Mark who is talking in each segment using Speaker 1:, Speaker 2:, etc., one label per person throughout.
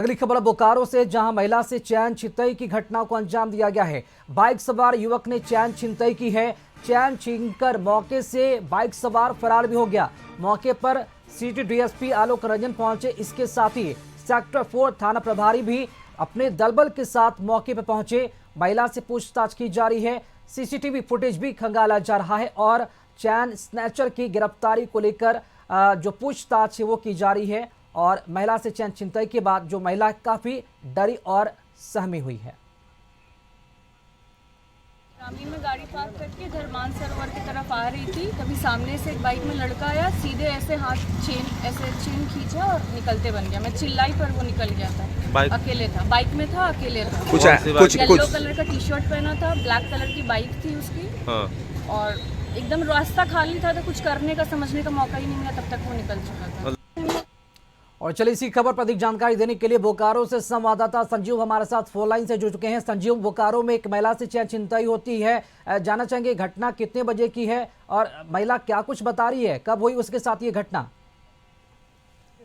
Speaker 1: अगली खबर बोकारो से, जहां महिला से चैन छिनतई की घटना को अंजाम दिया गया है। बाइक सवार युवक ने चैन छिनतई की है। चैन छीनकर मौके से बाइक सवार फरार भी हो गया। मौके पर सिटी डीएसपी आलोक रंजन पहुंचे। इसके साथ ही सेक्टर 4 थाना प्रभारी भी अपने दलबल के साथ मौके पर पहुंचे। महिला से पूछताछ की जा रही है। सीसीटीवी फुटेज भी खंगाला जा रहा है और चैन स्नैचर की गिरफ्तारी को लेकर जो पूछताछ है वो की जा रही है। और महिला से चैन छिनतई के बाद जो महिला काफी डरी और सहमी हुई है।
Speaker 2: ग्रामीण में गाड़ी पार्क करके धर्मान सरोवर की तरफ आ रही थी, तभी सामने से एक बाइक में लड़का आया, सीधे ऐसे हाथ ऐसे चेन खींचा और निकलते बन गया। मैं चिल्लाई पर वो निकल गया था। अकेले था, बाइक में था, अकेले था। कुछ येलो कलर का टी शर्ट पहना था, ब्लैक कलर की बाइक थी उसकी। और एकदम रास्ता खाली था, तो कुछ करने का समझने का मौका ही नहीं मिला, तब तक वो निकल चुका था।
Speaker 1: और चलिए इसी खबर पर अधिक जानकारी देने के लिए बोकारो से संवाददाता संजीव हमारे साथ फोन लाइन से जुड़ चुके हैं। संजीव, बोकारो में एक महिला से चैन छिनतई होती है, जानना चाहेंगे घटना कितने बजे की है और महिला क्या कुछ बता रही है, कब हुई उसके साथ ये घटना?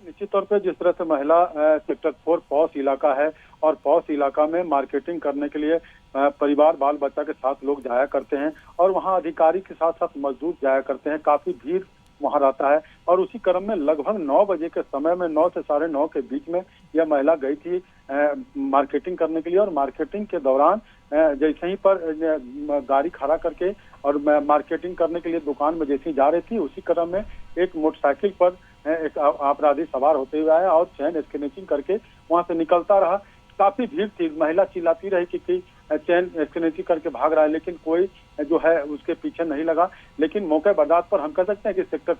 Speaker 3: निश्चित तौर पे जिस तरह से महिला सेक्टर 4 पॉश इलाका है और पॉश इलाका में मार्केटिंग करने के लिए परिवार बाल बच्चा के साथ लोग जाया करते हैं और वहाँ अधिकारी के साथ साथ मजदूर जाया करते हैं। काफी भीड़ वहाँ रहता है और उसी क्रम में लगभग 9 बजे के समय में 9 से 9:30 के बीच में यह महिला गई थी मार्केटिंग करने के लिए। और मार्केटिंग के दौरान जैसे ही पर गाड़ी खड़ा करके और मार्केटिंग करने के लिए दुकान में जैसे ही जा रही थी, उसी क्रम में एक मोटरसाइकिल पर एक अपराधी सवार होते हुए आया और चैन स्नैचिंग करके वहां से निकलता रहा। काफी भीड़ थी, महिला चिल्लाती रही कि चैन स्नैचिंग करके भाग रहा है, लेकिन कोई जो है उसके पीछे नहीं लगा। लेकिन मौके बर्दाश्त पर हम कह सकते हैं कि सेक्टर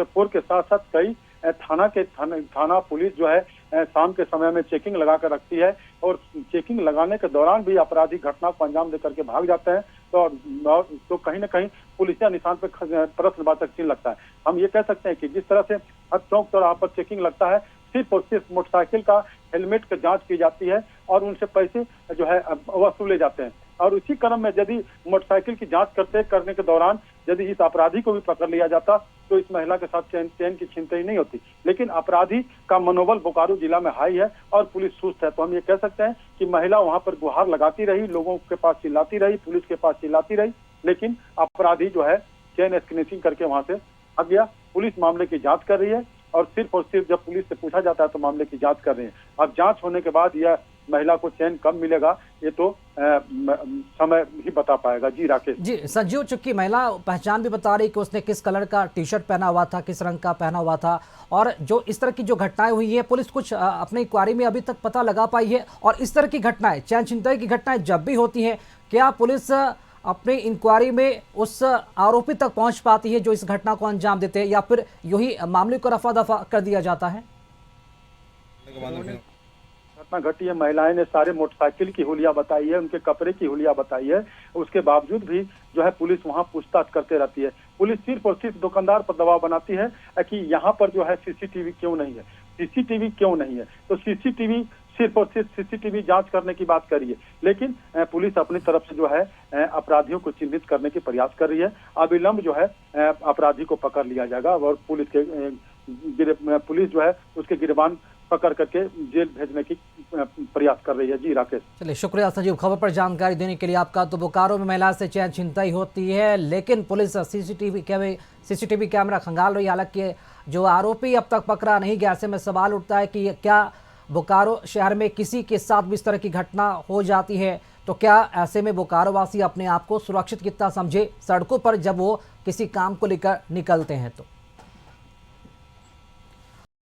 Speaker 3: 4 के साथ साथ कई थाना पुलिस जो है शाम के समय में चेकिंग लगा कर रखती है और चेकिंग लगाने के दौरान भी अपराधी घटना को अंजाम देकर के भाग जाते हैं। तो कहीं ना कहीं पुलिसिया निशान पर प्रश्नवाचक चिन्ह लगता है। हम ये कह सकते हैं कि जिस तरह से हर चौक चौराहा पर चेकिंग लगता है, सिर्फ और सिर्फ मोटरसाइकिल का हेलमेट की जांच की जाती है और उनसे पैसे जो है वसूले जाते हैं। और इसी क्रम में यदि मोटरसाइकिल की जांच करने के दौरान यदि इस अपराधी को भी पकड़ लिया जाता तो इस महिला के साथ चैन की छिनतई नहीं होती। लेकिन अपराधी का मनोबल बोकारो जिला में हाई है और पुलिस सुस्त है। तो हम ये कह सकते हैं कि महिला वहां पर गुहार लगाती रही, लोगों के पास चिल्लाती रही, पुलिस के पास चिल्लाती रही, लेकिन अपराधी जो है चैन स्नैचिंग करके वहां से भाग गया। पुलिस मामले की जाँच कर रही है और सिर्फ जब पुलिस से पूछा जाता है तो मामले की जांच कर रहे हैं। अब जांच होने के बाद यह महिला को चैन कब मिलेगा ये तो समय ही बता पाएगा। जी राकेश। जी
Speaker 1: संजीव, चूंकि महिला पहचान भी बता रही कि उसने किस कलर का टी शर्ट पहना हुआ था, किस रंग का पहना हुआ था, और जो इस तरह की जो घटनाएं हुई है पुलिस कुछ अपनी इंक्वायरी में अभी तक पता लगा पाई है? और इस तरह की घटनाएं, चैन छिनतई की घटनाएं जब भी होती है, क्या पुलिस अपनी इंक्वायरी में उस आरोपी तक पहुंच पाती है जो इस घटना को अंजाम देते हैं, या फिर यूं ही मामले को रफा दफा कर दिया जाता है?
Speaker 3: घटना घटी है, महिलाएं ने सारे मोटरसाइकिल की हुलिया बताई है, उनके कपड़े की हुलिया बताई है। उसके बावजूद भी जो है पुलिस वहां पूछताछ करते रहती है। पुलिस सिर्फ और सिर्फ दुकानदार पर दबाव बनाती है कि यहाँ पर जो है सीसीटीवी क्यों नहीं है, सीसीटीवी क्यों नहीं है। तो सीसीटीवी सिर्फ और सिर्फ सीसीटीवी जांच करने की बात करिए, लेकिन पुलिस अपनी तरफ से जो है अपराधियों को चिन्हित करने की प्रयास कर रही है। अविलंब जो है अपराधी को पकड़ लिया जाएगा और पुलिस जो है उसके गिरबान पकड़ करके जेल भेजने की प्रयास कर रही है। जी राकेश।
Speaker 1: चलिए, शुक्रिया संजीव खबर पर जानकारी देने के लिए आपका। तो बोकारो में महिला से चैन छिनतई होती है, लेकिन पुलिस सीसीटीवी कैमरा खंगाल रही है। हालांकि जो आरोपी अब तक पकड़ा नहीं गया, ऐसे में सवाल उठता है कि क्या बोकारो शहर में किसी के साथ भी इस तरह की घटना हो जाती है, तो क्या ऐसे में बोकारो वासी अपने आप को सुरक्षित कितना समझे सड़कों पर जब वो किसी काम को लेकर निकलते हैं? तो